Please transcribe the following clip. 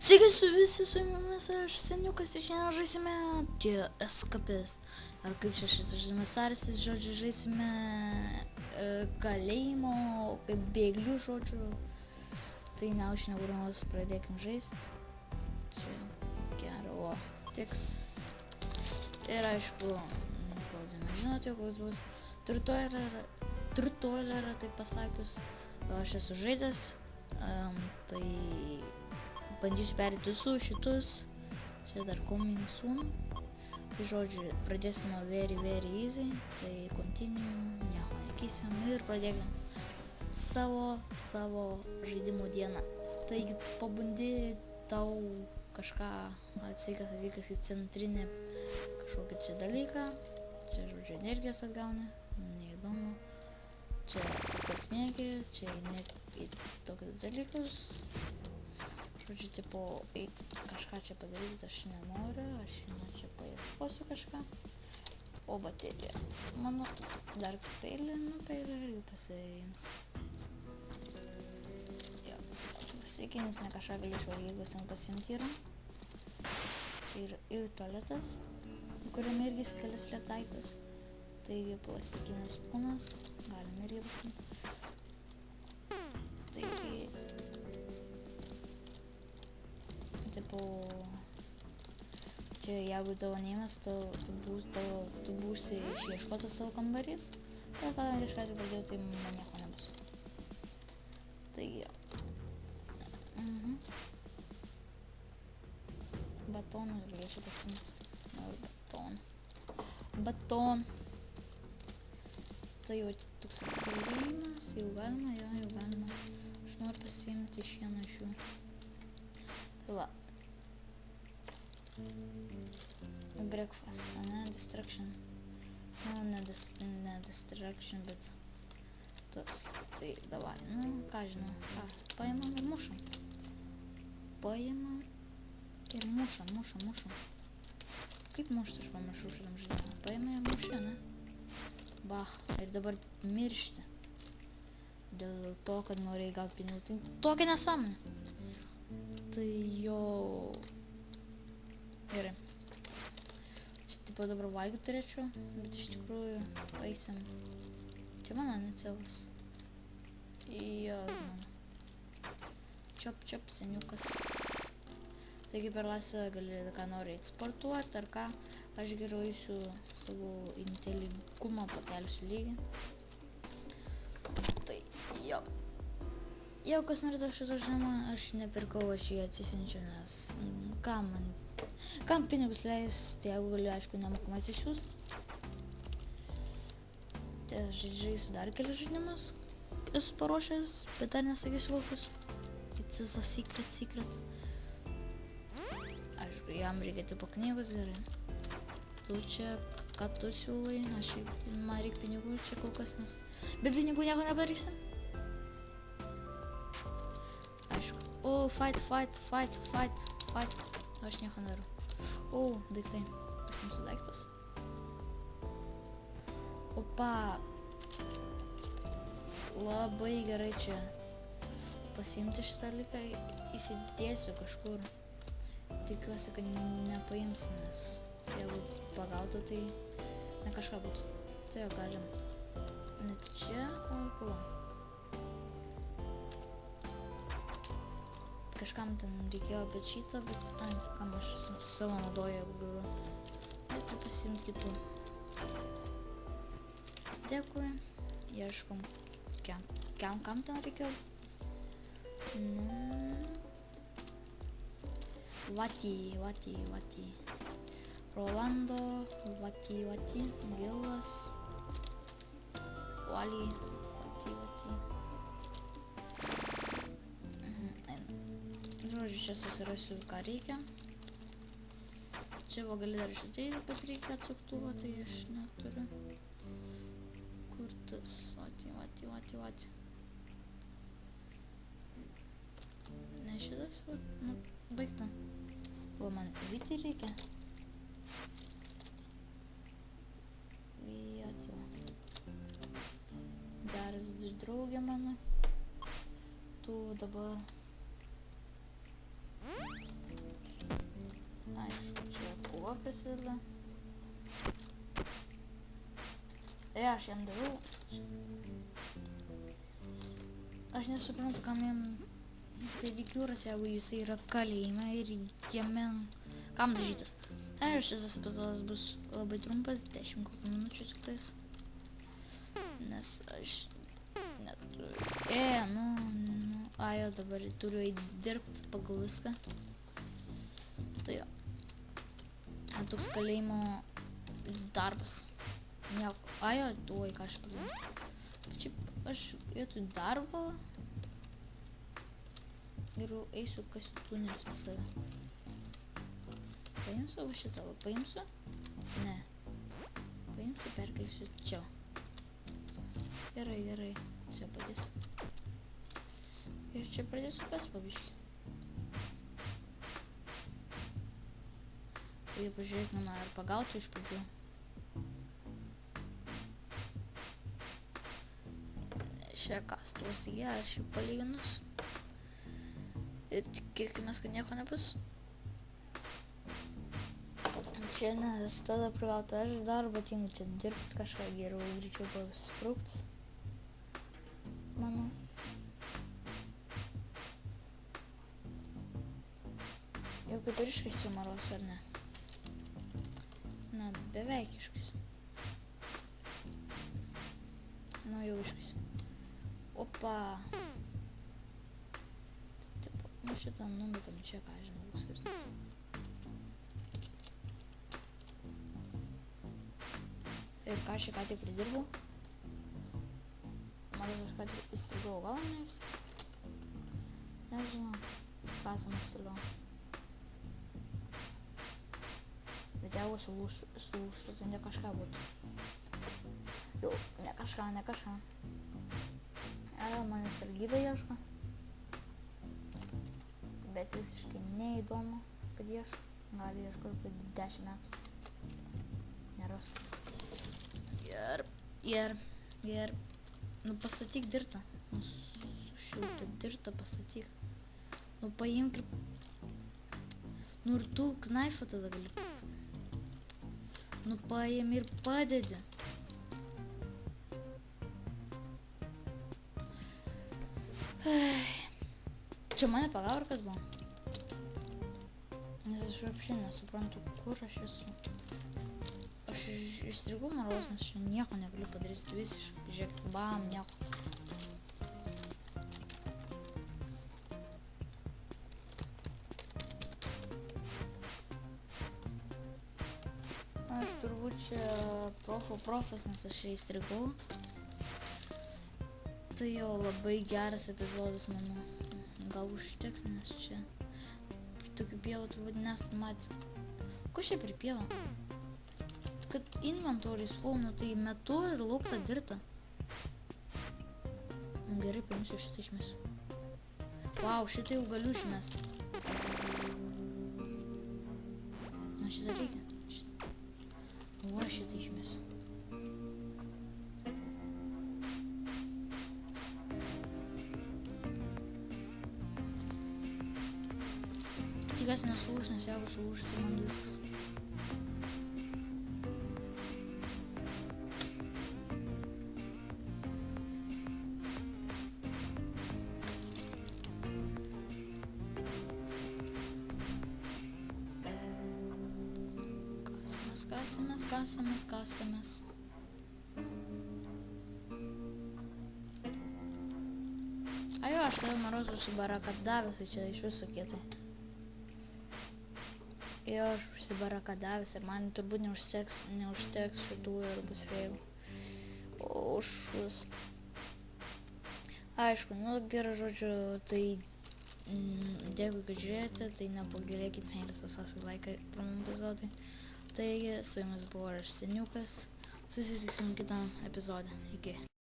Sveiki su jumis aš Seniukas ir šiandien žaisime Escapist. Ar kaip čia šitas žaidimas arsis, žodžiu, žaisime kalėjimo, kaip bėglių žodžiu. Tai ne, aš nebūdamas pradėkim žaisti. Čia gero, tiks. Ir aišku, klausime, žinote, koks bus tutorialą, taip pasakius. Aš esu žaidęs, tai bandysiu perėti visus šitus. Čia dar coming soon. Tai žodžiu, pradėsime very easy. Tai continue, nieko nekysim ir pradėkim savo žaidimo dieną. Taigi pabandy tau kažką atseikas atvykas į centrinę kažkokį čia dalyką. Čia žodžiu energijos atgauni, neįdomu. Čia kas mėgi, čia net į tokius dalykus. Žodžiu, tipo, eiti kažką čia padaryti, aš nenoriu, aš čia paieškosiu kažką. O baterija, mano, dar peilį, peilį irgi pasiims. Jo, klasikinis, ne kažką galiu išvalgyklas ten pasiimti yra. Čia yra ir tualetas, kuriame irgi kelias lietaiktus. Taigi plastikinis spūnas, galime irgi pasiimti. Taigi, tipo, čia jeigu tavo neimas, tu būsi išieškotas savo kambarys, tai ką iškart pradėjau, tai man nieko nebus. Taigi jo. Batoną galėčiau pasimti. Noriu baton. Tai jau toks atkalėjimas, jau galima, jau galima. Aš noriu pasiimti iš vieno iš jų. Tai va. Breakfast, ne, distraction. Nu, ne distraction, bet tas. Tai davai, nu, ką žinau, ką. Paimam ir mušam. Paimam ir mušam. Kaip mušti, aš pamašau šitam žaidimą. Paimam ir mušė, ne? Bach, ir dabar miršti. Dėl to, kad norėjai gauti pinigų. Tai tokia nesąmonė. Tai jo... Gerai. Čia tipo dabar valgyti turėčiau, bet iš tikrųjų paeisim. Čia mano necevas. Jo, mano. Čiop, seniukas. Taigi per lasą gali ką nori eksportuoti ar ką. Aš geriau eisiu savo inteligumą pakelsiu lygį. Tai jo. Jau kas norėtų šitą žinoma, aš nepirkau, aš jį atsisinčiu, nes kam pinigus leisti, jeigu galiu, aišku, nemokamai atsisiųsti. Tai aš žaisiu dar kelias žaidimus, esu paruošęs, bet dar nesakysiu kokius. It's a secret. Aišku, jam reikia tipo knygos, gerai. Tu čia, ką tu siūlai, man reikia pinigų čia kol kas, nes be pinigų nieko nepadarysim. Aišku. O, fight. Aš nieko nedarau. O, daiktai. Pasimsiu daiktus. Opa. Labai gerai čia pasiimti šitą dalyką, įsidėsiu kažkur. Tikiuosi, kad nepaimsi, nes jeigu pagautų, tai ne kažką būtų. Tai jau galim. Net čia, o pala. Kažkam ten reikėjo apie šitą, bet kam aš savo naudoju, jeigu galiu. Tai pasiimti kitų. Dėkui. Ieškom, kam ten reikėjo. Vati. Rolando, Vati, Vilas, Wally, Vati. Žodžiu, čia susirasiu, ką reikia. Čia va gali dar šitai, kad reikia atsuktuvą, tai aš neturiu. Kur tas? Vati. Ne šitas, nu, baigta. O man Viti reikia. Geras draugė mano. Tu dabar kova prasideda. Aš jam daviau. Aš nesuprantu, kam jam pedikiūras, jeigu jisai yra kalėjime ir jame kam dažytas. Šis epizodas bus labai trumpas, 10 kokių minučių tik tais. Nes aš neturiu. Jo, dabar turiu dirbti pagal viską. Tai jo. Toks kalėjimo darbas. Nieko. Jo, tuoj ką aš padarau. Šiaip aš vietoj darbo geriau eisiu kasiu tunelius pas save. Paimsiu šitą, paimsiu? Ne. Paimsiu, perkelsiu čia. Gerai. Čia padėsiu. Ir čia pradėsiu kas pabiškį. Tai pažiūrėk, mano ar pagautų iš pradžių. Šią kastuvas, taigi aš jau palyginus. Ir tikėkimės, kad nieko nebus. Čia nes tada prigautų aš darbą, tingu čia dirbti kažką geriau, greičiau pasprūkti. Manau. Jau kaip ir iškaisiu maros, ar ne? Na, beveik iškaisiu. Nu, jau iškaisiu. Opa! Taip, šitą numetam čia, ką žinau, bus skirtumas. Ir ką aš ką tik pridirbau? Maros aš ką tik įstrigau, gal nes? Nežinau, kasamas toliau. Bet jeigu sulūžtų, tai ne kažką būtų. Jau, ne kažką. Manęs sargybė ieško. Bet visiškai neįdomu, kad ieško. Gali ieško ir 10 metų. Nerasiu. Ir. Nu pastatyk dirtą. Nu sušiltą dirtą pastatyk. Nu paimk ir... Nu ir tu knaifą tada gali. Nu paim ir padedi. Čia mane pagavo ar kas buvo? Nes aš apšiai nesuprantu, kur aš esu. Aš išstrigau maros, nes čia nieko negaliu padaryti visiškai. Žiūrėk, bam, nieko. Aš turbūt čia profas, nes aš čia įstrigau. Tai jau labai geras epizodas, manau. Gal užteks, nes čia tokių pievų turbūt nesat matę. Ko čia per pievą? Kad inventoriai spaunu, tai metu ir lauk tą dirtą. Gerai, paimsiu šitą išmesiu. Vau, šitą jau galiu išmesti. Man šitą reikia. Va, šitą išmesiu. Tikiuosi nesulūš, nes jeigu sulūš, tai man viskas. Kasamės. Ajo, aš save Marozų užsibarakadavęs, tai čia iš viso kietai. Jo, aš užsibarakadavęs ir man turbūt neužteks šitų ir bus fail. Užus. Aišku, nu gerai, žodžiu, tai dėkui, kad žiūrėjote, tai nepagailėkit meilės, laiką pirmam epizodui. Taigi, su jumis buvo aš Seniukas, susitiksim kitam epizode. Iki.